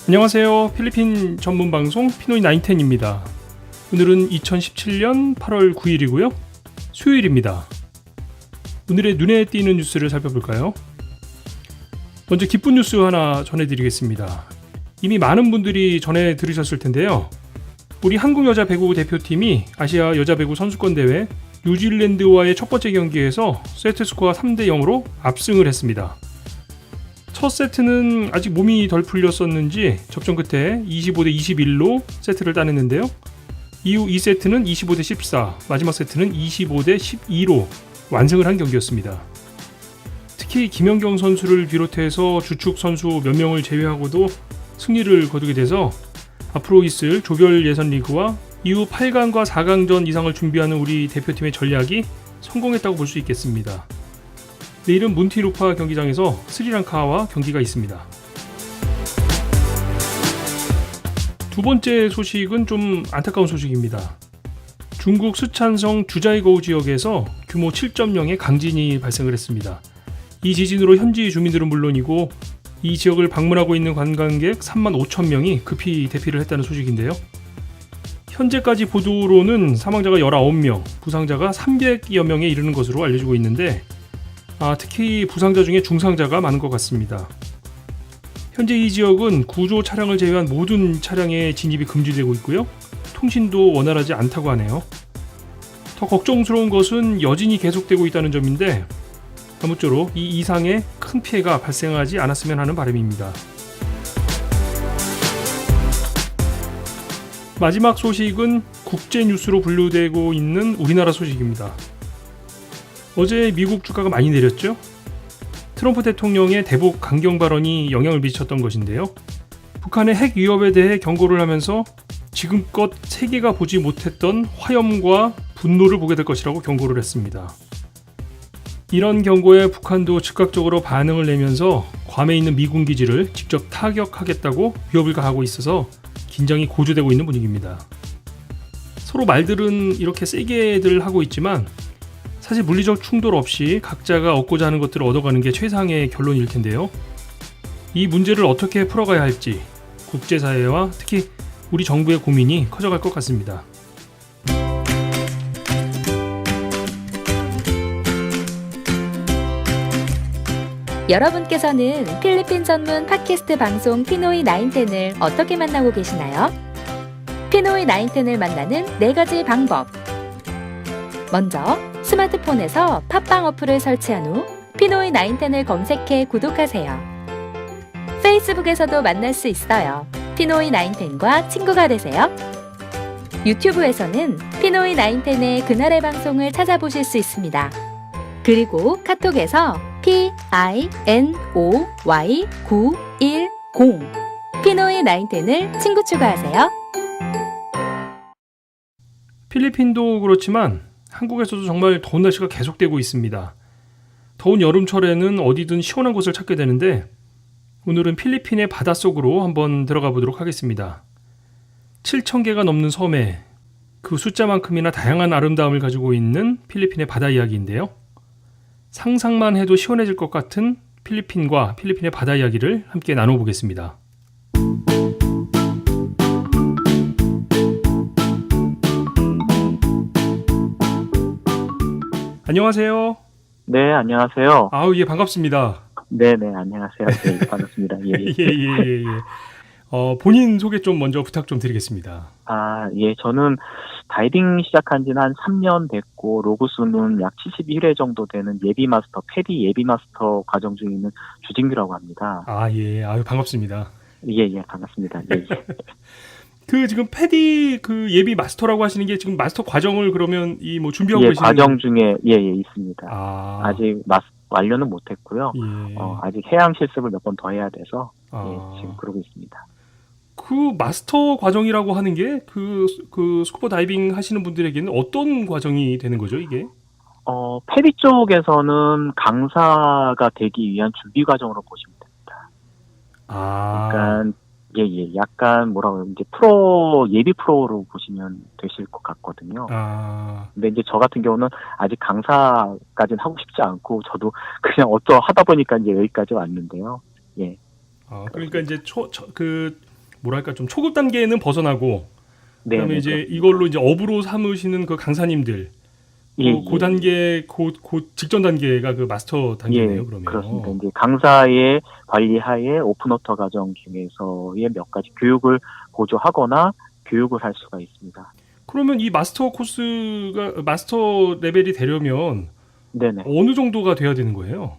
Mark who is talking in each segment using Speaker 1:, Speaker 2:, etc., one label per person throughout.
Speaker 1: 안녕하세요. 필리핀 전문 방송 피노이 910입니다. 오늘은 2017년 8월 9일이고요. 수요일입니다. 오늘의 눈에 띄는 뉴스를 살펴볼까요? 먼저 기쁜 뉴스 하나 전해드리겠습니다. 이미 많은 분들이 전해 들으셨을 텐데요. 우리 한국 여자 배구 대표팀이 아시아 여자 배구 선수권 대회 뉴질랜드와의 첫 번째 경기에서 세트 스코어 3대 0으로 압승을 했습니다. 첫 세트는 아직 몸이 덜 풀렸었는지 접전 끝에 25대 21로 세트를 따냈는데요. 이후 2세트는 25대 14, 마지막 세트는 25대 12로 완승을 한 경기였습니다. 특히 김연경 선수를 비롯해서 주축 선수 몇 명을 제외하고도 승리를 거두게 돼서 앞으로 있을 조별 예선 리그와 이후 8강과 4강전 이상을 준비하는 우리 대표팀의 전략이 성공했다고 볼 수 있겠습니다. 내일은 문티루파 경기장에서 스리랑카와 경기가 있습니다. 두 번째 소식은 좀 안타까운 소식입니다. 중국 스촨성 주자이거우 지역에서 규모 7.0의 강진이 발생을 했습니다. 이 지진으로 현지 주민들은 물론이고 이 지역을 방문하고 있는 관광객 3만 5천 명이 급히 대피를 했다는 소식인데요. 현재까지 보도로는 사망자가 19명, 부상자가 300여 명에 이르는 것으로 알려지고 있는데 특히 부상자 중에 중상자가 많은 것 같습니다. 현재 이 지역은 구조 차량을 제외한 모든 차량의 진입이 금지되고 있고요. 통신도 원활하지 않다고 하네요. 더 걱정스러운 것은 여진이 계속되고 있다는 점인데 아무쪼록 이 이상의 큰 피해가 발생하지 않았으면 하는 바람입니다. 마지막 소식은 국제 뉴스로 분류되고 있는 우리나라 소식입니다. 어제 미국 주가가 많이 내렸죠? 트럼프 대통령의 대북 강경 발언이 영향을 미쳤던 것인데요. 북한의 핵 위협에 대해 경고를 하면서 지금껏 세계가 보지 못했던 화염과 분노를 보게 될 것이라고 경고를 했습니다. 이런 경고에 북한도 즉각적으로 반응을 내면서 괌에 있는 미군 기지를 직접 타격하겠다고 위협을 가하고 있어서 긴장이 고조되고 있는 분위기입니다. 서로 말들은 이렇게 세게들 하고 있지만 사실 물리적 충돌 없이 각자가 얻고자 하는 것들을 얻어가는 게 최상의 결론일 텐데요. 이 문제를 어떻게 풀어가야 할지 국제사회와 특히 우리 정부의 고민이 커져갈 것 같습니다.
Speaker 2: 여러분께서는 필리핀 전문 팟캐스트 방송 피노이 910을 어떻게 만나고 계시나요? 피노이 910을 만나는 4가지 방법. 먼저 스마트폰에서 팟빵 어플을 설치한 후 피노이 910을 검색해 구독하세요. 페이스북에서도 만날 수 있어요. 피노이 910과 친구가 되세요. 유튜브에서는 피노이 910의 그날의 방송을 찾아보실 수 있습니다. 그리고 카톡에서 PINOY910 피노이 910을 친구 추가하세요.
Speaker 1: 필리핀도 그렇지만 한국에서도 정말 더운 날씨가 계속되고 있습니다. 더운 여름철에는 어디든 시원한 곳을 찾게 되는데 오늘은 필리핀의 바닷속으로 한번 들어가 보도록 하겠습니다. 7,000개가 넘는 섬에 그 숫자만큼이나 다양한 아름다움을 가지고 있는 필리핀의 바다 이야기인데요. 상상만 해도 시원해질 것 같은 필리핀과 필리핀의 바다 이야기를 함께 나눠보겠습니다. 안녕하세요.
Speaker 3: 네, 안녕하세요.
Speaker 1: 예, 반갑습니다.
Speaker 3: 네네, 안녕하세요. 네, 반갑습니다. 예.
Speaker 1: 예. 본인 소개 좀 먼저 부탁 좀 드리겠습니다.
Speaker 3: 예, 저는 다이빙 시작한 지는 한 3년 됐고, 로그수는 약 71회 정도 되는 예비마스터, 패디 예비마스터 과정 중에 있는 주진규라고 합니다.
Speaker 1: 예. 반갑습니다.
Speaker 3: 예, 반갑습니다. 예.
Speaker 1: 지금 패디 예비 마스터라고 하시는 게 지금 마스터 과정을 그러면 준비하고 계시는
Speaker 3: 과정 중에, 있습니다. 아직 완료는 못했고요.
Speaker 1: 예.
Speaker 3: 아직 해양 실습을 몇 번 더 해야 돼서, 지금 그러고 있습니다.
Speaker 1: 그 마스터 과정이라고 하는 게 스쿠버 다이빙 하시는 분들에게는 어떤 과정이 되는 거죠, 이게?
Speaker 3: 패디 쪽에서는 강사가 되기 위한 준비 과정으로 보시면 됩니다. 그러니까, 약간 이제 예비 프로로 보시면 되실 것 같거든요. 근데 이제 저 같은 경우는 아직 강사까지는 하고 싶지 않고, 저도 그냥 하다 보니까 이제 여기까지 왔는데요. 예.
Speaker 1: 그러니까 이제 뭐랄까 좀 초급 단계는 벗어나고 그다음에
Speaker 3: 네,
Speaker 1: 이제
Speaker 3: 그렇습니다.
Speaker 1: 이걸로 이제 업으로 삼으시는 그 강사님들 그 단계 그 직전 단계가 그 마스터 단계네요. 그러면.
Speaker 3: 그렇습니다. 이제 강사의 관리하에 오픈워터 과정 중에서의 몇 가지 교육을 보조하거나 교육을 할 수가 있습니다.
Speaker 1: 그러면 이 마스터 코스가 마스터 레벨이 되려면
Speaker 3: 네네.
Speaker 1: 어느 정도가 돼야 되는 거예요?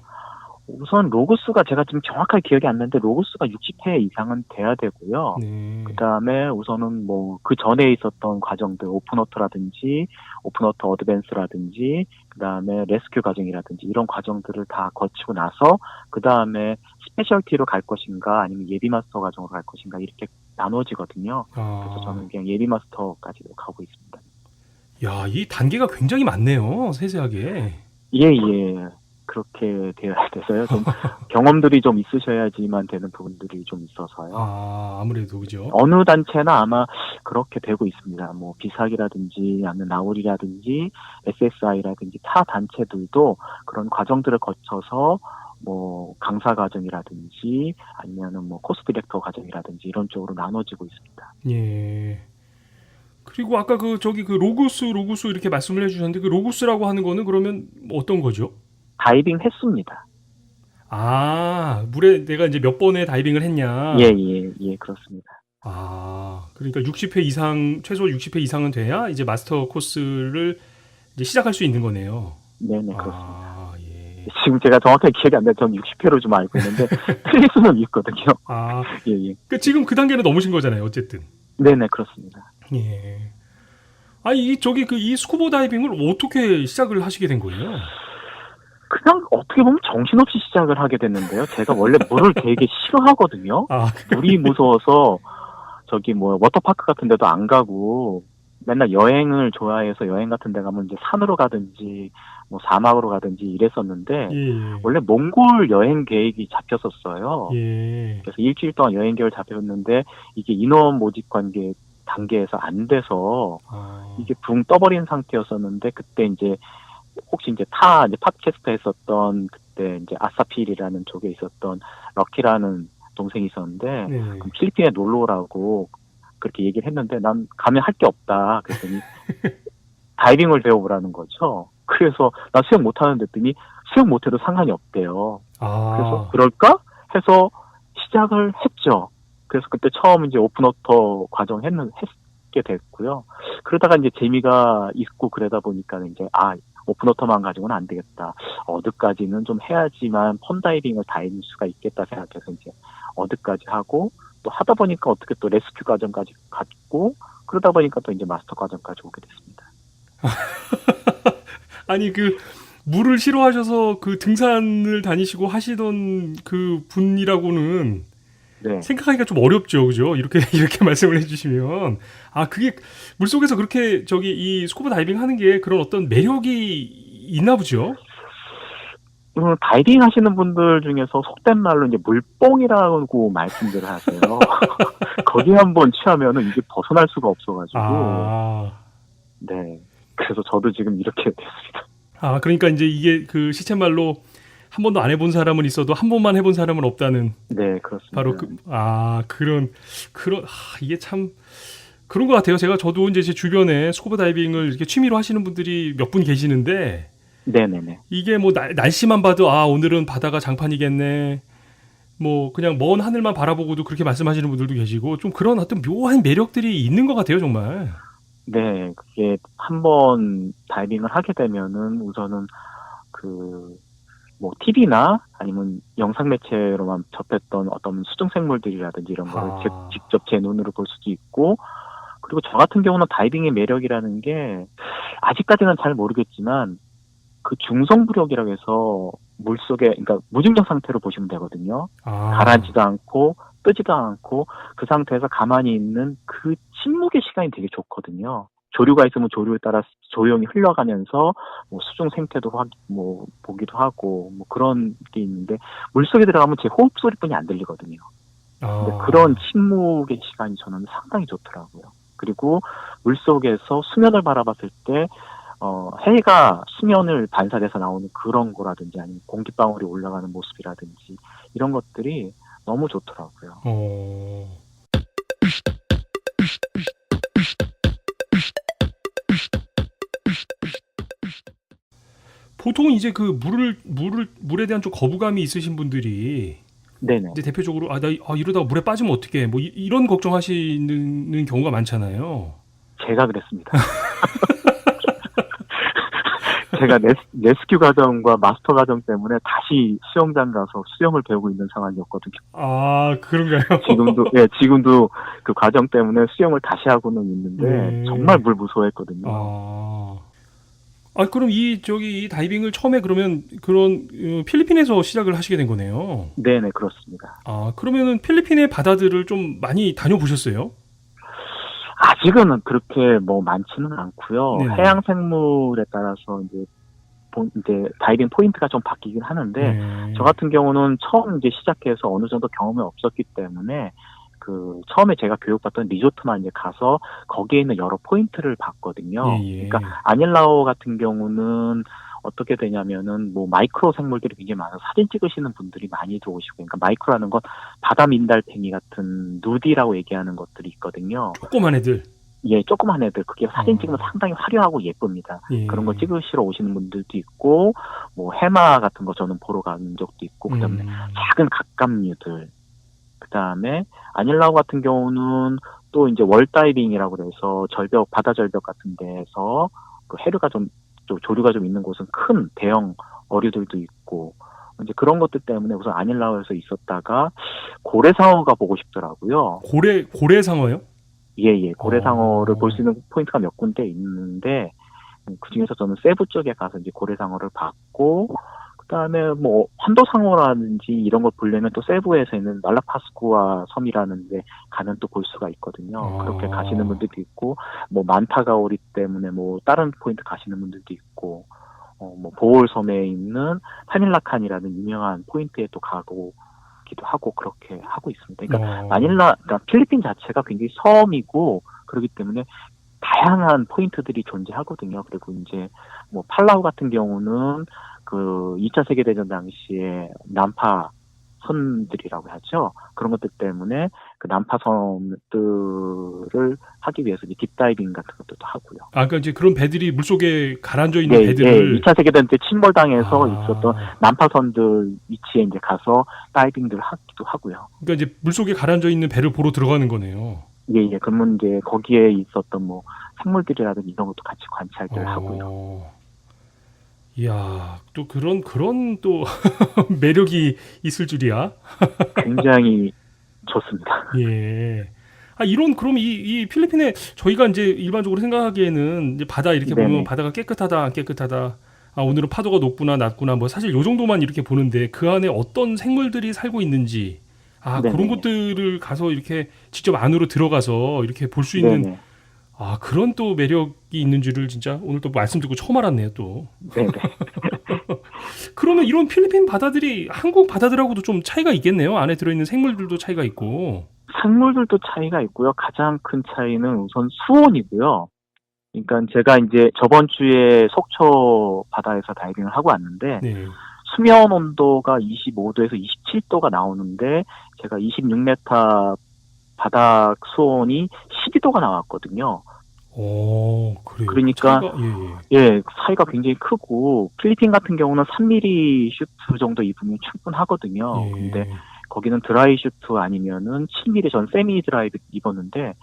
Speaker 3: 우선 로그수가 제가 지금 정확하게 기억이 안 나는데 로그수가 60회 이상은 돼야 되고요.
Speaker 1: 네.
Speaker 3: 그다음에 우선은 뭐 그 전에 있었던 과정들 오픈워터라든지 오픈워터 어드밴스라든지 그다음에 레스큐 과정이라든지 이런 과정들을 다 거치고 나서 그다음에 스페셜티로 갈 것인가 아니면 예비 마스터 과정으로 갈 것인가 이렇게 나눠지거든요. 그래서 저는 그냥 예비 마스터까지도 가고 있습니다.
Speaker 1: 야, 이 단계가 굉장히 많네요. 세세하게.
Speaker 3: 예. 그렇게 되어야 돼서요. 좀 경험들이 좀 있으셔야지만 되는 부분들이 좀 있어서요.
Speaker 1: 아무래도 그죠.
Speaker 3: 어느 단체나 아마 그렇게 되고 있습니다. 뭐 비사기라든지 아니면 나우리라든지 SSI라든지 타 단체들도 그런 과정들을 거쳐서 뭐 강사 과정이라든지 아니면은 뭐 코스 디렉터 과정이라든지 이런 쪽으로 나눠지고 있습니다.
Speaker 1: 예. 그리고 아까 그 저기 그 로그스 이렇게 말씀을 해주셨는데 그 로그스라고 하는 거는 그러면 어떤 거죠?
Speaker 3: 다이빙 횟수입니다.
Speaker 1: 물에 내가 이제 몇 번의 다이빙을 했냐.
Speaker 3: 예, 그렇습니다.
Speaker 1: 그러니까 60회 이상, 최소 60회 이상은 돼야 이제 마스터 코스를 이제 시작할 수 있는 거네요.
Speaker 3: 네네, 그렇습니다.
Speaker 1: 예.
Speaker 3: 지금 제가 정확하게 기억이 안 나요. 전 60회로 좀 알고 있는데, 틀릴 수는 있거든요. 예.
Speaker 1: 그 지금 그 단계는 넘으신 거잖아요, 어쨌든.
Speaker 3: 네네, 그렇습니다.
Speaker 1: 예. 이 스쿠버 다이빙을 어떻게 시작을 하시게 된 거예요?
Speaker 3: 그냥 어떻게 보면 정신없이 시작을 하게 됐는데요. 제가 원래 물을 되게 싫어하거든요. 물이 무서워서 저기 뭐 워터파크 같은 데도 안 가고 맨날 여행을 좋아해서 여행 같은 데 가면 이제 산으로 가든지 뭐 사막으로 가든지 이랬었는데 원래 몽골 여행 계획이 잡혔었어요. 그래서 일주일 동안 여행 계획을 잡혔는데 이게 인원 모집 관계 단계에서 안 돼서 이게 붕 떠버린 상태였었는데 그때 이제 혹시 이제 팟캐스트 했었던 그때 이제 아사필이라는 쪽에 있었던 럭키라는 동생이 있었는데 그럼 필리핀에 놀러 오라고 그렇게 얘기를 했는데 난 가면 할 게 없다 그랬더니 다이빙을 배워보라는 거죠. 그래서 나 수영 못하는데 했더니 수영 못해도 상관이 없대요. 그래서 그럴까 해서 시작을 했죠. 그래서 그때 처음 이제 오픈워터 과정 했게 됐고요. 그러다가 이제 재미가 있고 그러다 보니까 이제 오픈워터만 가지고는 안 되겠다. 어드까지는 좀 해야지만 펀다이빙을 다 해줄 수가 있겠다 생각해서 이제 어드까지 하고 또 하다 보니까 어떻게 또 레스큐 과정까지 갔고 그러다 보니까 또 이제 마스터 과정까지 오게 됐습니다.
Speaker 1: 아니 그 물을 싫어하셔서 그 등산을 다니시고 하시던 그 분이라고는 생각하기가 좀 어렵죠, 그죠? 이렇게 말씀을 해주시면 그게 물속에서 그렇게 이 스쿠버 다이빙 하는 게 그런 어떤 매력이 있나 보죠?
Speaker 3: 다이빙 하시는 분들 중에서 속된 말로 이제 물뽕이라고 말씀들을 하세요. 거기 한번 취하면은 이게 벗어날 수가 없어가지고. 네. 그래서 저도 지금 이렇게 됐습니다.
Speaker 1: 그러니까 이제 이게 그 시쳇말로 한 번도 안 해본 사람은 있어도 한 번만 해본 사람은 없다는.
Speaker 3: 네, 그렇습니다.
Speaker 1: 바로 이게 참 그런 것 같아요. 저도 이제 제 주변에 스쿠버 다이빙을 이렇게 취미로 하시는 분들이 몇 분 계시는데.
Speaker 3: 네네네.
Speaker 1: 이게 뭐 날씨만 봐도 오늘은 바다가 장판이겠네. 뭐 그냥 먼 하늘만 바라보고도 그렇게 말씀하시는 분들도 계시고 좀 그런 어떤 묘한 매력들이 있는 것 같아요, 정말.
Speaker 3: 네, 그게 한번 다이빙을 하게 되면은 우선은 뭐 TV나 아니면 영상 매체로만 접했던 어떤 수중 생물들이라든지 이런 거를 직접 제 눈으로 볼 수도 있고 그리고 저 같은 경우는 다이빙의 매력이라는 게 아직까지는 잘 모르겠지만 그 중성부력이라고 해서 물속에 그러니까 무중력 상태로 보시면 되거든요. 가라앉지도 않고 뜨지도 않고 그 상태에서 가만히 있는 그 침묵의 시간이 되게 좋거든요. 조류가 있으면 조류에 따라 조용히 흘러가면서 뭐 수중 생태도 뭐 보기도 하고 뭐 그런 게 있는데 물속에 들어가면 제 호흡 소리뿐이 안 들리거든요. 근데 그런 침묵의 시간이 저는 상당히 좋더라고요. 그리고 물속에서 수면을 바라봤을 때 해가 수면을 반사돼서 나오는 그런 거라든지 아니면 공기방울이 올라가는 모습이라든지 이런 것들이 너무 좋더라고요.
Speaker 1: 보통은 이제 그 물에 대한 좀 거부감이 있으신 분들이
Speaker 3: 네네.
Speaker 1: 이제 대표적으로 이러다가 물에 빠지면 어떡해 뭐 이런 걱정하시는 경우가 많잖아요.
Speaker 3: 제가 그랬습니다. 제가 레스큐 과정과 마스터 과정 때문에 다시 수영장 가서 수영을 배우고 있는 상황이었거든요.
Speaker 1: 아, 그런가요?
Speaker 3: 지금도 그 과정 때문에 수영을 다시 하고는 있는데
Speaker 1: 네.
Speaker 3: 정말 물 무서워했거든요.
Speaker 1: 그럼 이 다이빙을 처음에 그러면 그런 필리핀에서 시작을 하시게 된 거네요.
Speaker 3: 네네, 그렇습니다.
Speaker 1: 그러면은 필리핀의 바다들을 좀 많이 다녀보셨어요?
Speaker 3: 아직은 그렇게 뭐 많지는 않고요.
Speaker 1: 네네.
Speaker 3: 해양 생물에 따라서 이제 다이빙 포인트가 좀 바뀌긴 하는데
Speaker 1: 네.
Speaker 3: 저 같은 경우는 처음 이제 시작해서 어느 정도 경험이 없었기 때문에 그 처음에 제가 교육받던 리조트만 이제 가서 거기에 있는 여러 포인트를 봤거든요.
Speaker 1: 예.
Speaker 3: 그러니까 아닐라오 같은 경우는 어떻게 되냐면은 뭐 마이크로 생물들이 굉장히 많아서 사진 찍으시는 분들이 많이 들어오시고, 그러니까 마이크로라는 건 바다 민달팽이 같은 누디라고 얘기하는 것들이 있거든요.
Speaker 1: 조그만 애들.
Speaker 3: 예, 조그만 애들. 그게 사진 찍으면 상당히 화려하고 예쁩니다.
Speaker 1: 예.
Speaker 3: 그런 거 찍으시러 오시는 분들도 있고, 뭐 해마 같은 거 저는 보러 간 적도 있고, 그다음에 작은 갑각류들. 그다음에 아닐라오 같은 경우는 또 이제 월다이빙이라고 그래서 바다 절벽 같은 데에서 그 해류가 좀 조류가 좀 있는 곳은 큰 대형 어류들도 있고, 이제 그런 것들 때문에 우선 아닐라오에서 있었다가 고래상어가 보고 싶더라고요.
Speaker 1: 고래상어요?
Speaker 3: 예. 고래상어를 볼 수 있는 포인트가 몇 군데 있는데, 그 중에서 저는 세부 쪽에 가서 이제 고래상어를 봤고, 그 다음에 뭐, 환도상어라든지 이런 걸 보려면 또 세부에서 있는 말라파스쿠아 섬이라는 데 가면 또 볼 수가 있거든요. 그렇게 가시는 분들도 있고, 뭐, 만타가오리 때문에 뭐, 다른 포인트 가시는 분들도 있고, 뭐, 보홀섬에 있는 파닐라칸이라는 유명한 포인트에 또 가고, 기도 하고 그렇게 하고 있습니다. 그러니까 그러니까 필리핀 자체가 굉장히 섬이고 그렇기 때문에 다양한 포인트들이 존재하거든요. 그리고 이제 뭐 팔라우 같은 경우는 그 2차 세계대전 당시에 난파 선들이라고 하죠. 그런 것들 때문에 그 난파선들을 하기 위해서 이제 딥다이빙 같은 것도 하고요.
Speaker 1: 그러니까 이제 그런 배들이 물속에 가라앉아 있는 배들을
Speaker 3: 2차 세계대전 때 침몰당해서 있었던 난파선들 위치에 이제 가서 다이빙들을 하기도 하고요.
Speaker 1: 그러니까 이제 물속에 가라앉아 있는 배를 보러 들어가는 거네요.
Speaker 3: 예. 그러면 이제 거기에 있었던 뭐 생물들이라든지 이런 것도 같이 관찰들 하고요.
Speaker 1: 이야, 또 그런 또 매력이 있을 줄이야.
Speaker 3: 굉장히 좋습니다.
Speaker 1: 예. 그럼 이 필리핀에 저희가 이제 일반적으로 생각하기에는 이제 바다 이렇게
Speaker 3: 네네.
Speaker 1: 보면 바다가 깨끗하다, 안 깨끗하다. 오늘은 파도가 높구나, 낮구나. 뭐 사실 요 정도만 이렇게 보는데 그 안에 어떤 생물들이 살고 있는지,
Speaker 3: 네네.
Speaker 1: 그런 것들을 가서 이렇게 직접 안으로 들어가서 이렇게 볼 수 있는
Speaker 3: 네네.
Speaker 1: 그런 또 매력이 있는 줄을 진짜 오늘 또 말씀 듣고 처음 알았네요, 또.
Speaker 3: 네네.
Speaker 1: 그러면 이런 필리핀 바다들이 한국 바다들하고도 좀 차이가 있겠네요. 안에 들어있는 생물들도 차이가 있고.
Speaker 3: 생물들도 차이가 있고요. 가장 큰 차이는 우선 수온이고요. 그러니까 제가 이제 저번 주에 속초 바다에서 다이빙을 하고 왔는데
Speaker 1: 네.
Speaker 3: 수면 온도가 25도에서 27도가 나오는데 제가 26m 바닥 수온이 12도가 나왔거든요.
Speaker 1: 그래요.
Speaker 3: 그러니까
Speaker 1: 차이가,
Speaker 3: 차이가 굉장히 크고 필리핀 같은 경우는 3mm 슈트 정도 입으면 충분하거든요. 근데 거기는 드라이 슈트 아니면은 7mm, 전 세미 드라이 입었는데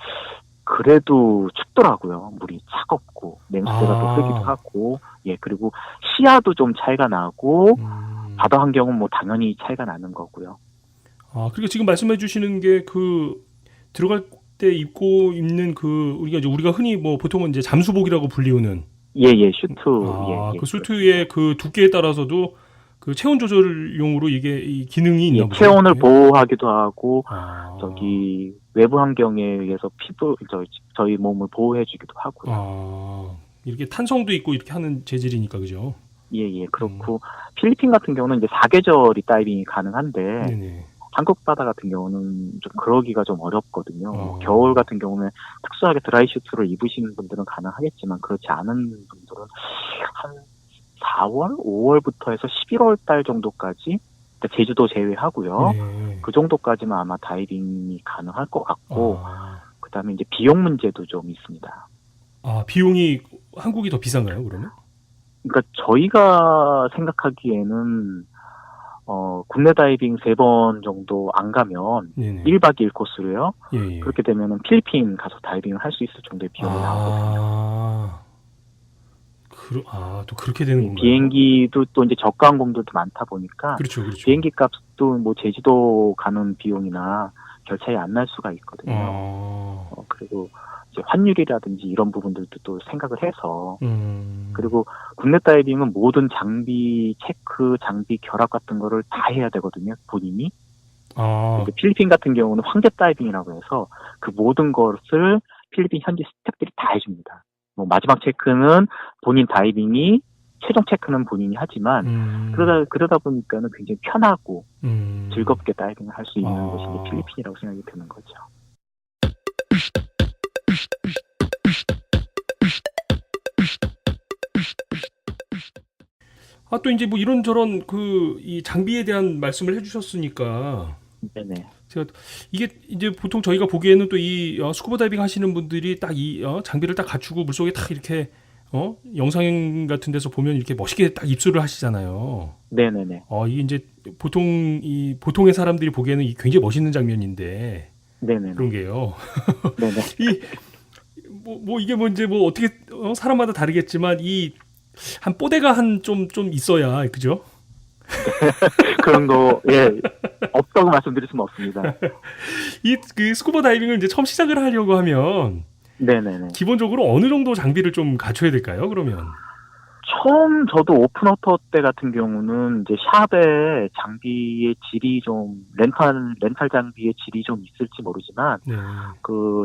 Speaker 3: 그래도 춥더라고요. 물이 차갑고 냉수대가 또 흐르기도 하고, 그리고 시야도 좀 차이가 나고 바다 환경은 뭐 당연히 차이가 나는 거고요.
Speaker 1: 그리고 지금 말씀해 주시는 게 들어갈 때 입는 우리가 흔히 뭐 보통은 이제 잠수복이라고 불리우는
Speaker 3: 슈트.
Speaker 1: 그 수트의 그 두께에 따라서도 그 체온 조절용으로 이 기능이 있나 보죠.
Speaker 3: 체온을 보호하기도 하고 저기 외부 환경에 의해서 저희 몸을 보호해주기도 하고요.
Speaker 1: 이렇게 탄성도 있고 이렇게 하는 재질이니까 그죠?
Speaker 3: 그렇고 필리핀 같은 경우는 이제 사계절이 다이빙이 가능한데
Speaker 1: 네네.
Speaker 3: 한국 바다 같은 경우는 좀 그러기가 좀 어렵거든요. 겨울 같은 경우는 특수하게 드라이 슈트를 입으시는 분들은 가능하겠지만 그렇지 않은 분들은 한 4월, 5월부터 해서 11월 달 정도까지 그러니까 제주도 제외하고요.
Speaker 1: 네.
Speaker 3: 그 정도까지만 아마 다이빙이 가능할 것 같고,
Speaker 1: 아,
Speaker 3: 그다음에 이제 비용 문제도 좀 있습니다.
Speaker 1: 비용이 한국이 더 비싼가요, 그러면?
Speaker 3: 그러니까 저희가 생각하기에는 국내 다이빙 3번 정도 안 가면
Speaker 1: 네네.
Speaker 3: 1박 2일 코스로요.
Speaker 1: 예, 예.
Speaker 3: 그렇게 되면은 필리핀 가서 다이빙을 할 수 있을 정도의 비용이 나오거든요.
Speaker 1: 또 그렇게 되는 건가요?
Speaker 3: 비행기도 또 이제 저가 항공들도 많다 보니까
Speaker 1: 그렇죠, 그렇죠.
Speaker 3: 비행기 값도 뭐 제주도 가는 비용이나 별 차이 안 날 수가 있거든요. 그리고 이제 환율이라든지 이런 부분들도 또 생각을 해서 그리고 국내 다이빙은 모든 장비 체크, 장비 결합 같은 거를 다 해야 되거든요, 본인이. 근데 필리핀 같은 경우는 황제 다이빙이라고 해서 그 모든 것을 필리핀 현지 스태프들이 다 해줍니다. 뭐 마지막 체크는 본인 다이빙이, 최종 체크는 본인이 하지만 그러다 보니까는 굉장히 편하고 즐겁게 다이빙을 할 수 있는 곳이 이제 필리핀이라고 생각이 드는 거죠.
Speaker 1: 또 이제 뭐 이런저런 이 장비에 대한 말씀을 해주셨으니까
Speaker 3: 네네.
Speaker 1: 제가 이게 이제 보통 저희가 보기에는 또 이 스쿠버 다이빙 하시는 분들이 딱 이 장비를 딱 갖추고 물속에 딱 이렇게 영상 같은 데서 보면 이렇게 멋있게 딱 입수를 하시잖아요.
Speaker 3: 네네네.
Speaker 1: 이게 이제 보통의 사람들이 보기에는 굉장히 멋있는 장면인데
Speaker 3: 네네네.
Speaker 1: 그런 게요.
Speaker 3: 네네.
Speaker 1: 이게 뭐 이제 뭐 어떻게 사람마다 다르겠지만 한 뽀대가 좀 있어야 그죠?
Speaker 3: 그런 거, 예, 없다고 말씀드릴 수는 없습니다.
Speaker 1: 그 스쿠버 다이빙을 이제 처음 시작을 하려고 하면
Speaker 3: 네네네.
Speaker 1: 기본적으로 어느 정도 장비를 좀 갖춰야 될까요, 그러면?
Speaker 3: 처음 저도 오픈워터 때 같은 경우는 이제 샵에 장비의 질이 좀, 렌탈 장비의 질이 좀 있을지 모르지만,
Speaker 1: 네.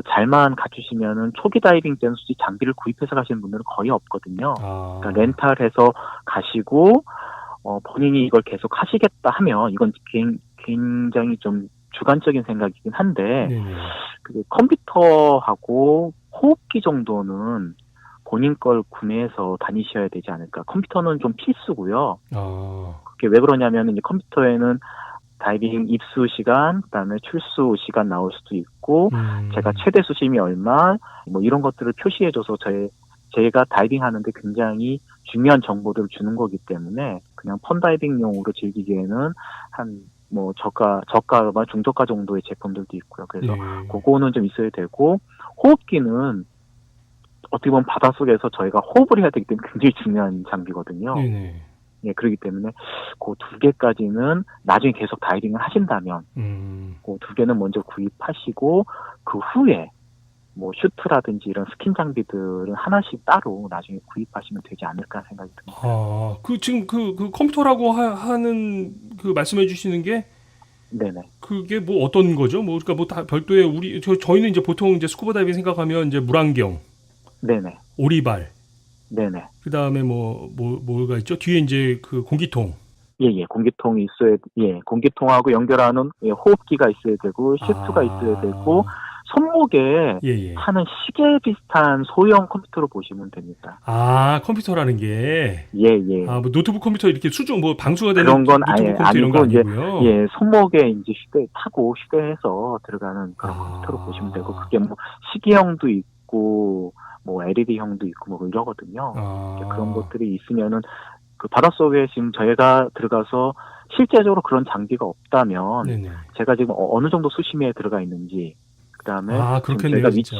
Speaker 3: 잘만 갖추시면은 초기 다이빙 때는 솔직히 장비를 구입해서 가시는 분들은 거의 없거든요. 그러니까 렌탈해서 가시고, 본인이 이걸 계속 하시겠다 하면, 이건 굉장히 좀 주관적인 생각이긴 한데,
Speaker 1: 네네.
Speaker 3: 그 컴퓨터하고 호흡기 정도는 본인 걸 구매해서 다니셔야 되지 않을까. 컴퓨터는 좀 필수고요. 그게 왜 그러냐면 이제 컴퓨터에는 다이빙 입수 시간, 그다음에 출수 시간 나올 수도 있고, 제가 최대 수심이 얼마, 뭐 이런 것들을 표시해줘서 제가 다이빙 하는데 굉장히 중요한 정보들을 주는 거기 때문에 그냥 펀다이빙용으로 즐기기에는 뭐 저가, 중저가 정도의 제품들도 있고요. 그래서 그거는 좀 있어야 되고, 호흡기는 어떻게 보면 바닷속에서 저희가 호흡을 해야 되기 때문에 굉장히 중요한 장비거든요.
Speaker 1: 네네.
Speaker 3: 예, 그렇기 때문에 그 2개까지는 나중에 계속 다이빙을 하신다면 그 2개는 먼저 구입하시고 그 후에 뭐 슈트라든지 이런 스킨 장비들은 하나씩 따로 나중에 구입하시면 되지 않을까 생각이 듭니다.
Speaker 1: 지금 그 컴퓨터라고 하는 그 말씀해 주시는 게
Speaker 3: 네네.
Speaker 1: 그게 뭐 어떤 거죠? 뭐 그러니까 뭐 다 별도의 저희는 이제 보통 이제 스쿠버 다이빙 생각하면 이제 물안경,
Speaker 3: 네네.
Speaker 1: 오리발,
Speaker 3: 네네.
Speaker 1: 그다음에 뭐가 있죠? 뒤에 이제 그 공기통.
Speaker 3: 예, 공기통이 공기통하고 연결하는 호흡기가 있어야 되고 슈트가 있어야 되고 손목에 하는 시계 비슷한 소형 컴퓨터로 보시면 됩니다.
Speaker 1: 컴퓨터라는 게.
Speaker 3: 예.
Speaker 1: 뭐 노트북 컴퓨터 이렇게 뭐 방수가 되는
Speaker 3: 그런 건
Speaker 1: 노트북 컴퓨터 이런 거 아니고요.
Speaker 3: 이제 손목에 이제 휴대해서 들어가는 그런 컴퓨터로 보시면 되고 그게 뭐 시계형도 있고 뭐 LED형도 있고 뭐 이러거든요. 그런 것들이 있으면은 그 바닷속에 지금 저희가 들어가서 실제적으로 그런 장비가 없다면
Speaker 1: 네네.
Speaker 3: 제가 지금 어느 정도 수심에 들어가 있는지 그다음에
Speaker 1: 그렇겠네요,
Speaker 3: 저희가 위치,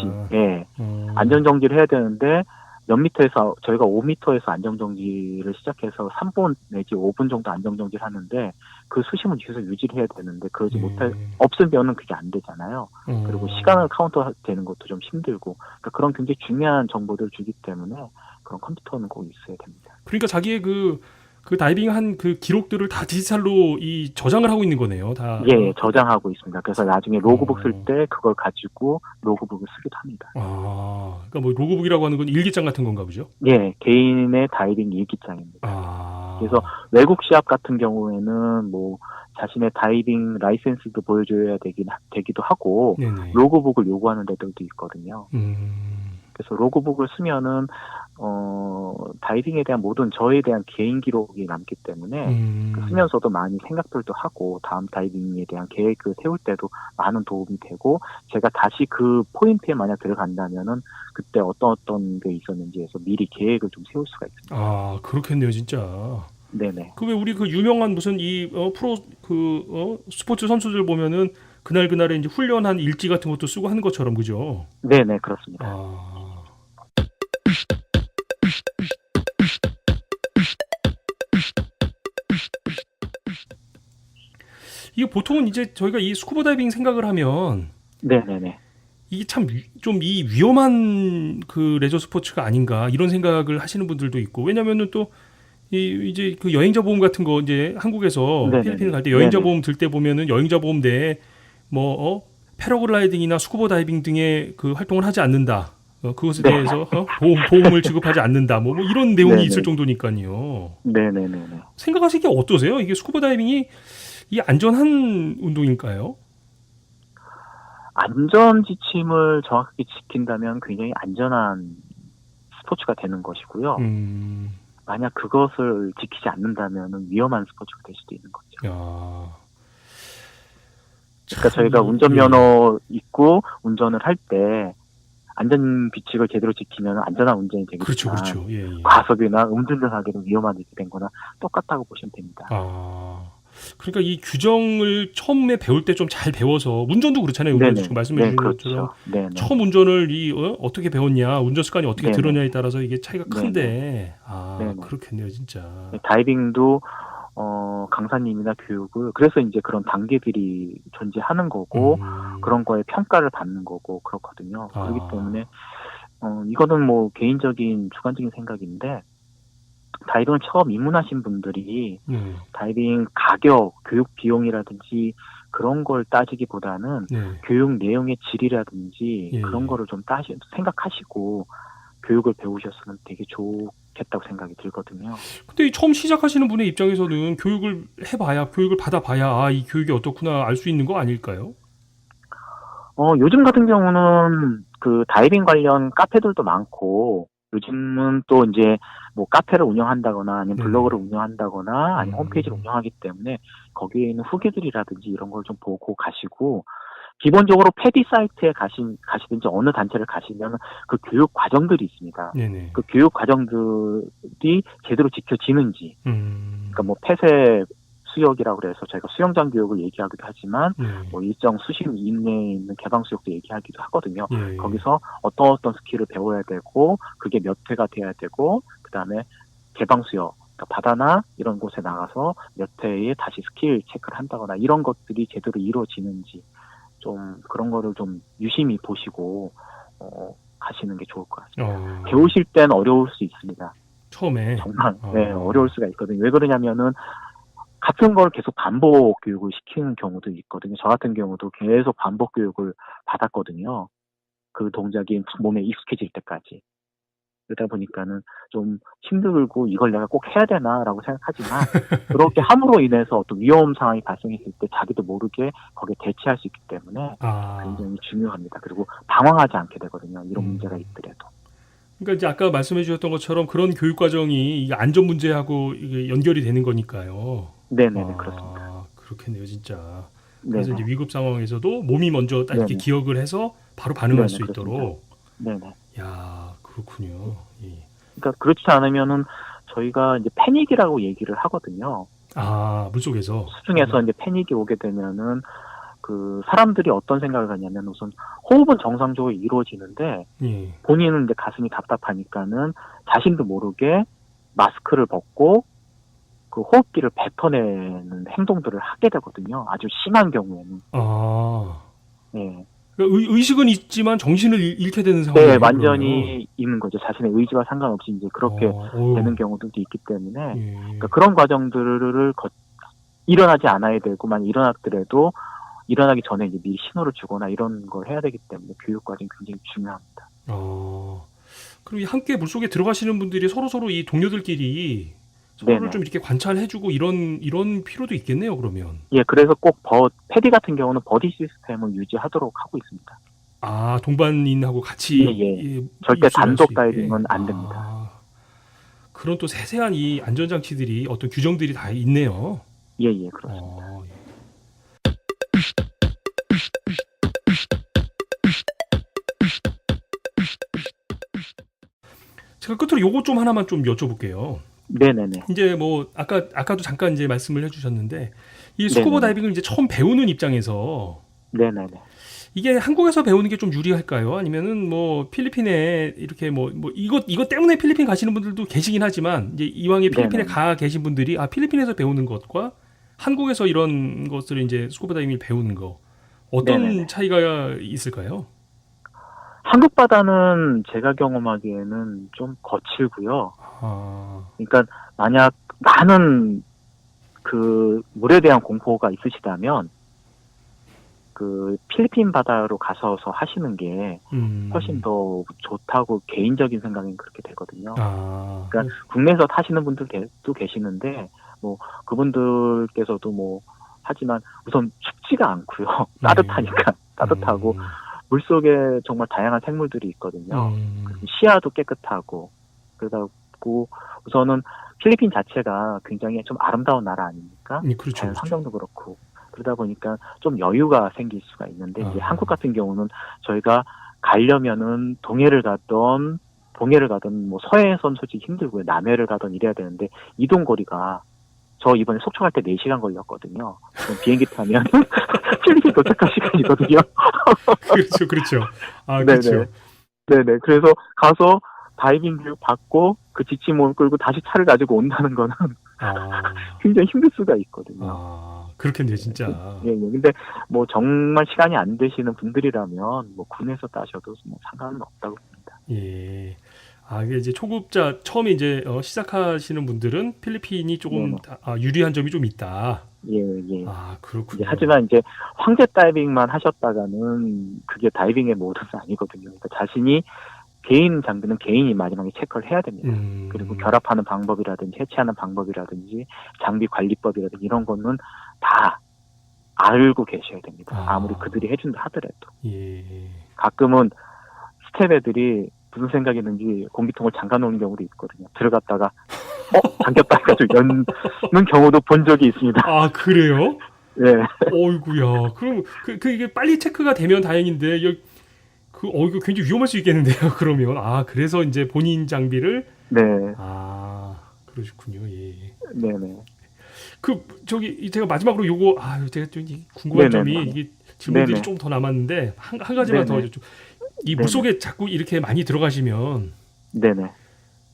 Speaker 3: 안전정지를 해야 되는데 몇 미터에서 저희가 5미터에서 안전정지를 시작해서 3분 내지 5분 정도 안전정지를 하는데 그 수심을 계속 유지를 해야 되는데 그러지 없으면은 그게 안 되잖아요. 그리고 시간을 카운터 되는 것도 좀 힘들고 그러니까 그런 굉장히 중요한 정보들을 주기 때문에 그런 컴퓨터는 꼭 있어야 됩니다.
Speaker 1: 그러니까 자기의 그 다이빙 한 그 기록들을 다 디지털로 저장을 하고 있는 거네요. 다.
Speaker 3: 예, 저장하고 있습니다. 그래서 나중에 로그북 쓸 때 그걸 가지고 로그북을 쓰기도 합니다.
Speaker 1: 그러니까 뭐 로그북이라고 하는 건 일기장 같은 건가 보죠?
Speaker 3: 예, 개인의 다이빙 일기장입니다. 그래서 외국 시합 같은 경우에는 뭐 자신의 다이빙 라이센스도 보여줘야 되기도 하고 네네. 로그북을 요구하는 데들도 있거든요. 그래서 로그북을 쓰면은 다이빙에 대한 모든 저에 대한 개인 기록이 남기 때문에 쓰면서도 많이 생각들도 하고 다음 다이빙에 대한 계획을 세울 때도 많은 도움이 되고 제가 다시 그 포인트에 만약 들어간다면은 그때 어떤 게 있었는지 해서 미리 계획을 좀 세울 수가 있습니다.
Speaker 1: 아, 그렇겠네요, 진짜.
Speaker 3: 네네.
Speaker 1: 그 왜 우리 그 유명한 무슨 프로 스포츠 선수들 보면은 그날그날에 이제 훈련한 일지 같은 것도 쓰고 하는 것처럼 그죠?
Speaker 3: 네네, 그렇습니다.
Speaker 1: 아. 이게 보통은 이제 저희가 이 스쿠버 다이빙 생각을 하면
Speaker 3: 네네네.
Speaker 1: 이게 참 좀 이 위험한 그 레저 스포츠가 아닌가 이런 생각을 하시는 분들도 있고 왜냐면은 또 이제 그 여행자 보험 같은 거 이제 한국에서
Speaker 3: 네네네.
Speaker 1: 필리핀을 갈 때 여행자
Speaker 3: 네네.
Speaker 1: 보험 들 때 보면은 여행자 보험 내에 뭐 패러글라이딩이나 스쿠버 다이빙 등의 그 활동을 하지 않는다. 그것에
Speaker 3: 네.
Speaker 1: 대해서 보험을 지급하지 않는다. 뭐 이런 내용이
Speaker 3: 네네.
Speaker 1: 있을 정도니까요.
Speaker 3: 네네네네.
Speaker 1: 생각하시기에 어떠세요? 이게 스쿠버 다이빙이 이 안전한 운동일까요?
Speaker 3: 안전 지침을 정확하게 지킨다면 굉장히 안전한 스포츠가 되는 것이고요. 만약 그것을 지키지 않는다면 위험한 스포츠가 될 수도 있는 거죠.
Speaker 1: 야.
Speaker 3: 그러니까 저희가 운전면허 있고 운전을 할 때 안전 규칙을 제대로 지키면 안전한 운전이 되겠지만
Speaker 1: 그렇죠. 예.
Speaker 3: 과속이나 음주운전하기는 위험한 일이 된 거나 똑같다고 보시면 됩니다.
Speaker 1: 아. 그러니까 이 규정을 처음에 배울 때 좀 잘 배워서 운전도 그렇잖아요.
Speaker 3: 네네.
Speaker 1: 지금 말씀해 주신 것처럼
Speaker 3: 네네.
Speaker 1: 처음 운전을 어떻게 배웠냐, 운전 습관이 어떻게
Speaker 3: 네네.
Speaker 1: 들었냐에 따라서 이게 차이가
Speaker 3: 네네.
Speaker 1: 큰데
Speaker 3: 네네.
Speaker 1: 그렇겠네요, 진짜.
Speaker 3: 다이빙도 강사님이나 교육을 그래서 이제 그런 단계들이 존재하는 거고 그런 거에 평가를 받는 거고 그렇거든요. 그렇기 때문에 이거는 뭐 개인적인 주관적인 생각인데 다이빙을 처음 입문하신 분들이 다이빙 가격, 교육 비용이라든지 그런 걸 따지기보다는 교육 내용의 질이라든지 그런 거를 좀 생각하시고 교육을 배우셨으면 되게 좋겠다고 생각이 들거든요.
Speaker 1: 근데 이 처음 시작하시는 분의 입장에서는 교육을 해봐야, 교육을 받아봐야 이 교육이 어떻구나 알 수 있는 거 아닐까요?
Speaker 3: 요즘 같은 경우는 그 다이빙 관련 카페들도 많고 요즘은 또 이제 뭐 카페를 운영한다거나 아니면 블로그를 운영한다거나 아니면 홈페이지를 운영하기 때문에 거기에 있는 후기들이라든지 이런 걸 좀 보고 가시고 기본적으로 패디 사이트에 가시든지 어느 단체를 가시면 그 교육 과정들이 있습니다.
Speaker 1: 네네.
Speaker 3: 그 교육 과정들이 제대로 지켜지는지 그러니까 뭐 폐쇄 수역이라고 그래서 저희가 수영장 교육을 얘기하기도 하지만 뭐 일정 수심 이내에 있는 개방 수역도 얘기하기도 하거든요. 거기서 어떤 스킬을 배워야 되고 그게 몇 회가 돼야 되고 그다음에 개방 수역 그러니까 바다나 이런 곳에 나가서 몇 회에 다시 스킬 체크를 한다거나 이런 것들이 제대로 이루어지는지 좀 그런 거를 좀 유심히 보시고 가시는 게 좋을 것 같습니다. 배우실 땐 어려울 수 있습니다.
Speaker 1: 처음에
Speaker 3: 정말 어려울 수가 있거든요. 왜 그러냐면은 같은 걸 계속 반복 교육을 시키는 경우도 있거든요. 저 같은 경우도 계속 반복 교육을 받았거든요. 그 동작이 몸에 익숙해질 때까지. 그러다 보니까는 좀 힘들고 이걸 내가 꼭 해야 되나라고 생각하지만 그렇게 함으로 인해서 어떤 위험 상황이 발생했을 때 자기도 모르게 거기에 대처할 수 있기 때문에 굉장히 중요합니다. 그리고 당황하지 않게 되거든요. 이런 문제가 있더라도.
Speaker 1: 그러니까 이제 아까 말씀해 주셨던 것처럼 그런 교육 과정이 이게 안전 문제하고 이게 연결이 되는 거니까요.
Speaker 3: 네네네, 그렇습니다.
Speaker 1: 그렇겠네요, 진짜.
Speaker 3: 네네.
Speaker 1: 그래서 이제 위급 상황에서도 몸이 먼저 딱 이렇게 기억을 해서 바로 반응할 수
Speaker 3: 그렇습니다.
Speaker 1: 있도록.
Speaker 3: 네네.
Speaker 1: 야, 그렇군요. 예.
Speaker 3: 그러니까 그렇지 않으면은 저희가 이제 패닉이라고 얘기를 하거든요.
Speaker 1: 물속에서.
Speaker 3: 수중에서 이제 패닉이 오게 되면은 그 사람들이 어떤 생각을 하냐면 우선 호흡은 정상적으로 이루어지는데 본인은 이제 가슴이 답답하니까는 자신도 모르게 마스크를 벗고 그 호흡기를 뱉어내는 행동들을 하게 되거든요. 아주 심한 경우에는. 네.
Speaker 1: 그러니까 의식은 있지만 정신을 잃게 되는 상황이
Speaker 3: 네, 완전히 있는 거죠. 자신의 의지와 상관없이 이제 그렇게 되는 경우들도 있기 때문에 그러니까 그런 과정들을 일어나지 않아야 되고 만약 일어났더라도 일어나기 전에 이제 미리 신호를 주거나 이런 걸 해야 되기 때문에 교육 과정이 굉장히 중요합니다.
Speaker 1: 그리고 함께 물속에 들어가시는 분들이 서로 이 동료들끼리 서로를 좀 이렇게 관찰해주고 이런 필요도 있겠네요. 그러면.
Speaker 3: 예, 그래서 꼭 패디 같은 경우는 버디 시스템을 유지하도록 하고 있습니다.
Speaker 1: 동반인하고 같이
Speaker 3: 예. 절대
Speaker 1: 입수할
Speaker 3: 단독
Speaker 1: 수 있게.
Speaker 3: 다이빙은 안 됩니다.
Speaker 1: 그런 또 세세한 이 안전장치들이 어떤 규정들이 다 있네요.
Speaker 3: 예, 그렇습니다.
Speaker 1: 예. 제가 끝으로 요거 좀 하나만 좀 여쭤볼게요.
Speaker 3: 네네네.
Speaker 1: 이제 뭐 아까도 잠깐 이제 말씀을 해주셨는데 이 스쿠버
Speaker 3: 네네.
Speaker 1: 다이빙을 이제 처음 배우는 입장에서
Speaker 3: 네네네.
Speaker 1: 이게 한국에서 배우는 게 좀 유리할까요? 아니면은 뭐 필리핀에 이렇게 뭐 이것 때문에 필리핀 가시는 분들도 계시긴 하지만 이제 이왕에 필리핀에
Speaker 3: 네네.
Speaker 1: 가 계신 분들이 필리핀에서 배우는 것과 한국에서 이런 것들을 이제 스쿠버 다이빙을 배우는 거 어떤
Speaker 3: 네네네.
Speaker 1: 차이가 있을까요?
Speaker 3: 한국 바다는 제가 경험하기에는 좀 거칠고요. 그러니까 만약 많은 그 물에 대한 공포가 있으시다면 그 필리핀 바다로 가셔서 하시는 게 훨씬 더 좋다고 개인적인 생각은 그렇게 되거든요. 그러니까 국내에서 타시는 분들도 계시는데 뭐 그분들께서도 뭐 하지만 우선 춥지가 않고요. 따뜻하니까 따뜻하고 물속에 정말 다양한 생물들이 있거든요. 시야도 깨끗하고 그러다고 우선은 필리핀 자체가 굉장히 좀 아름다운 나라 아닙니까?
Speaker 1: 그렇죠,
Speaker 3: 자연
Speaker 1: 그렇죠.
Speaker 3: 환경도 그렇고 그러다 보니까 좀 여유가 생길 수가 있는데 이제 한국 같은 경우는 저희가 가려면은 동해를 가던 뭐 서해선 솔직히 힘들고요. 남해를 가던 이래야 되는데 이동 거리가 저 이번에 속초 갈 때 4시간 걸렸거든요. 비행기 타면 필리핀 도착할 시간이거든요.
Speaker 1: 그렇죠.
Speaker 3: 네네. 네네. 그래서 가서 다이빙 교육 받고 그 지침을 끌고 다시 차를 가지고 온다는 거는 굉장히 힘들 수가 있거든요.
Speaker 1: 그렇겠네요, 진짜.
Speaker 3: 예. 근데 뭐 정말 시간이 안 되시는 분들이라면 뭐 군에서 따셔도 뭐 상관은 없다고 봅니다.
Speaker 1: 예. 이게 이제 초급자 처음에 이제 시작하시는 분들은 필리핀이 조금 유리한 점이 좀 있다.
Speaker 3: 예.
Speaker 1: 그렇군요.
Speaker 3: 하지만 이제 황제 다이빙만 하셨다가는 그게 다이빙의 모드는 아니거든요. 그러니까 자신이 개인 장비는 개인이 마지막에 체크를 해야 됩니다. 그리고 결합하는 방법이라든지 해체하는 방법이라든지 장비 관리법이라든지 이런 거는 다 알고 계셔야 됩니다. 아무리 그들이 해준다 하더라도.
Speaker 1: 예.
Speaker 3: 가끔은 스텝 애들이 무슨 생각이 있는지 공기통을 잠가 놓은 경우도 있거든요. 들어갔다가 잠겼다 해가지고 여는 경우도 본 적이 있습니다.
Speaker 1: 그래요?
Speaker 3: 예.
Speaker 1: 어이구야. 그럼 이게 빨리 체크가 되면 다행인데 이거 굉장히 위험할 수 있겠는데요. 그러면 그래서 이제 본인 장비를
Speaker 3: 네.
Speaker 1: 그러시군요. 예.
Speaker 3: 네네.
Speaker 1: 제가 마지막으로 요거 제가 좀 궁금한 점이 이게 질문들이 좀 더 남았는데 한 가지만 더 여쭤. 이 물속에 자꾸 이렇게 많이 들어가시면
Speaker 3: 네네.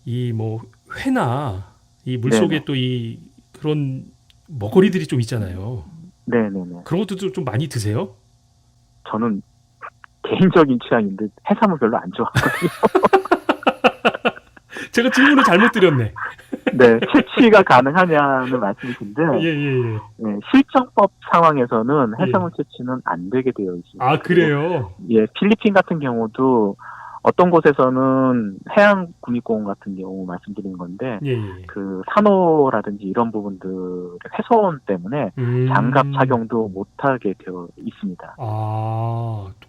Speaker 1: 이 뭐 회나 이 물속에 또 이 그런 먹거리들이 좀 있잖아요.
Speaker 3: 네네네.
Speaker 1: 그런 것도 좀 많이 드세요?
Speaker 3: 저는 개인적인 취향인데 해산물 별로 안 좋아하거든요.
Speaker 1: 제가 질문을 잘못 드렸네.
Speaker 3: 네, 채취가 가능하냐는 말씀이신데
Speaker 1: 예.
Speaker 3: 네, 실정법 상황에서는 해산물 채취는 안 되게 되어 있습니다.
Speaker 1: 그래요?
Speaker 3: 예, 필리핀 같은 경우도 어떤 곳에서는 해양국립공원 같은 경우 말씀드리는 건데 그 산호라든지 이런 부분들 훼손 때문에 장갑 착용도 못하게 되어 있습니다.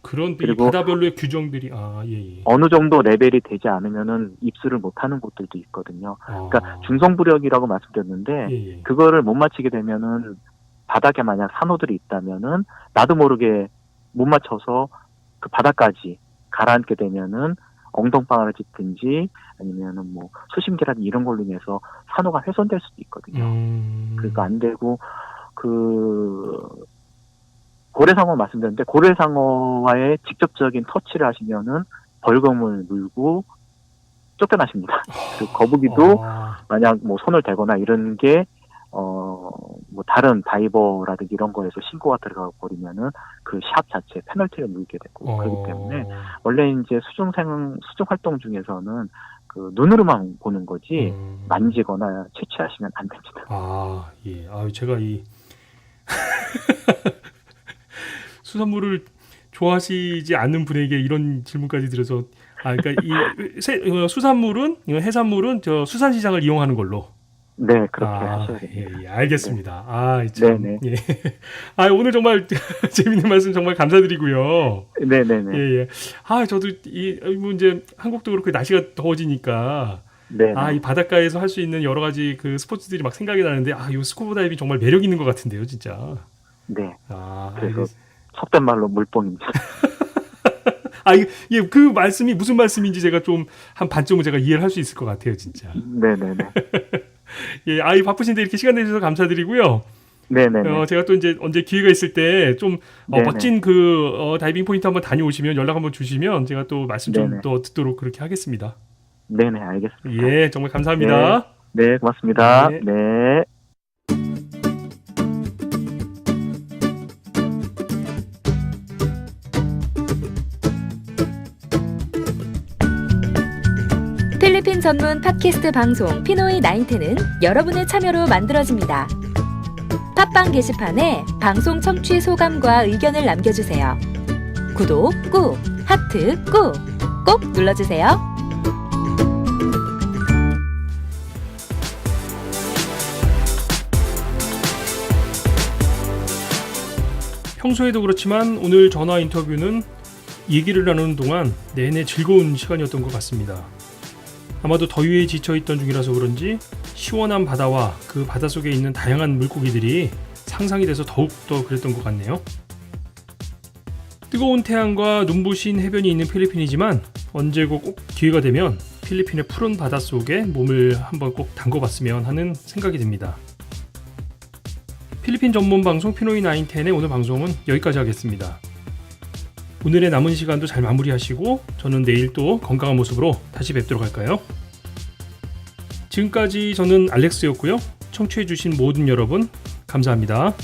Speaker 1: 그런
Speaker 3: 그리고
Speaker 1: 바다별로의 규정들이 예.
Speaker 3: 어느 정도 레벨이 되지 않으면은 입수를 못하는 곳들도 있거든요. 그러니까 중성부력이라고 말씀드렸는데 그거를 못 맞히게 되면은 바닥에 만약 산호들이 있다면은 나도 모르게 못 맞춰서 그 바닥까지 가라앉게 되면은 엉덩방아를 짚든지 아니면은 뭐 수심계라든지 이런 걸로 인해서 산호가 훼손될 수도 있거든요. 그러니까 안 되고 고래상어 말씀드렸는데 고래상어와의 직접적인 터치를 하시면은 벌금을 물고 쫓겨나십니다. 그 거북이도 만약 뭐 손을 대거나 이런 게 뭐 다른 다이버라든지 이런 거에서 신고가 들어가 버리면은 그 샵 자체에 페널티를 물게 되고 그렇기 때문에 원래 이제 수중 활동 중에서는 그 눈으로만 보는 거지 만지거나 채취하시면 안 됩니다.
Speaker 1: 예. 제가 이 수산물을 좋아하시지 않는 분에게 이런 질문까지 드려서 그러니까 이 수산물은 해산물은 저 수산시장을 이용하는 걸로.
Speaker 3: 네, 그렇게 하셔야
Speaker 1: 예,
Speaker 3: 됩니다.
Speaker 1: 예, 알겠습니다. 참,
Speaker 3: 네네.
Speaker 1: 예. 오늘 정말 재밌는 말씀 정말 감사드리고요.
Speaker 3: 네네네.
Speaker 1: 예, 예. 저도 뭐 이제 한국도 그렇고 날씨가 더워지니까
Speaker 3: 네네.
Speaker 1: 이 바닷가에서 할 수 있는 여러 가지 그 스포츠들이 막 생각이 나는데 이 스쿠버 다이빙 정말 매력 있는 것 같은데요, 진짜.
Speaker 3: 네.
Speaker 1: 알겠습니다.
Speaker 3: 그래서 속된 말로 물뽕입니다.
Speaker 1: 예, 그 말씀이 무슨 말씀인지 제가 좀 한 반쯤은 제가 이해를 할 수 있을 것 같아요, 진짜.
Speaker 3: 네네네.
Speaker 1: 예, 바쁘신데 이렇게 시간 내주셔서 감사드리고요.
Speaker 3: 네네네.
Speaker 1: 제가 또 이제 언제 기회가 있을 때 좀
Speaker 3: 네네.
Speaker 1: 멋진 다이빙 포인트 한번 다녀오시면 연락 한번 주시면 제가 또 말씀 좀
Speaker 3: 네네.
Speaker 1: 더 듣도록 그렇게 하겠습니다.
Speaker 3: 네네, 알겠습니다.
Speaker 1: 예, 정말 감사합니다.
Speaker 3: 네, 고맙습니다.
Speaker 1: 네.
Speaker 3: 네.
Speaker 2: 필리핀 전문 팟캐스트 방송 피노이 나인텐은 여러분의 참여로 만들어집니다. 팟빵 게시판에 방송 청취 소감과 의견을 남겨주세요. 구독 꾹, 하트 꾹, 꼭 눌러주세요.
Speaker 1: 평소에도 그렇지만 오늘 전화 인터뷰는 얘기를 나누는 동안 내내 즐거운 시간이었던 것 같습니다. 아마도 더위에 지쳐있던 중이라서 그런지 시원한 바다와 그 바다 속에 있는 다양한 물고기들이 상상이 돼서 더욱더 그랬던 것 같네요. 뜨거운 태양과 눈부신 해변이 있는 필리핀이지만 언제고 꼭 기회가 되면 필리핀의 푸른 바다 속에 몸을 한번 꼭 담궈봤으면 하는 생각이 듭니다. 필리핀 전문 방송 피노이 나인텐의 오늘 방송은 여기까지 하겠습니다. 오늘의 남은 시간도 잘 마무리하시고 저는 내일 또 건강한 모습으로 다시 뵙도록 할까요? 지금까지 저는 알렉스였고요. 청취해주신 모든 여러분 감사합니다.